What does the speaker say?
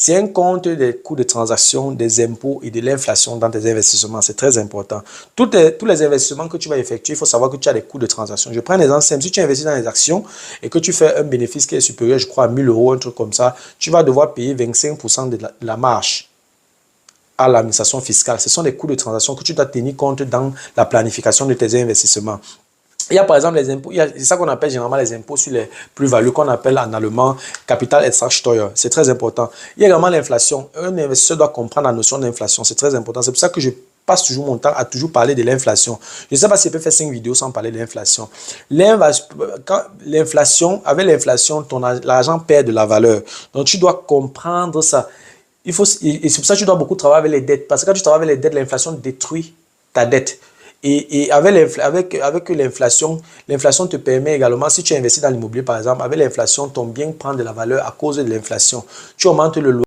Tiens compte des coûts de transaction, des impôts et de l'inflation dans tes investissements. C'est très important. Tous les investissements que tu vas effectuer, il faut savoir que tu as des coûts de transaction. Je prends un exemple simple. Si tu investis dans les actions et que tu fais un bénéfice qui est supérieur, je crois, à 1000 euros, un truc comme ça, tu vas devoir payer 25% de la marge à l'administration fiscale. Ce sont les coûts de transaction que tu dois tenir compte dans la planification de tes investissements. Il y a par exemple les impôts, c'est ça qu'on appelle généralement les impôts sur les plus-values, qu'on appelle en allemand Kapitalertragssteuer. C'est très important. Il y a également l'inflation. Un investisseur doit comprendre la notion d'inflation. C'est très important. C'est pour ça que je passe toujours mon temps à toujours parler de l'inflation. Je ne sais pas si je peux faire 5 vidéos sans parler de l'inflation. L'inflation, avec l'inflation, l'argent perd de la valeur. Donc tu dois comprendre ça. Et c'est pour ça que tu dois beaucoup travailler avec les dettes. Parce que quand tu travailles avec les dettes, l'inflation détruit ta dette. Et avec l'inflation, l'inflation te permet également, si tu investis dans l'immobilier par exemple, avec l'inflation, ton bien prend de la valeur à cause de l'inflation. Tu augmentes le loyer.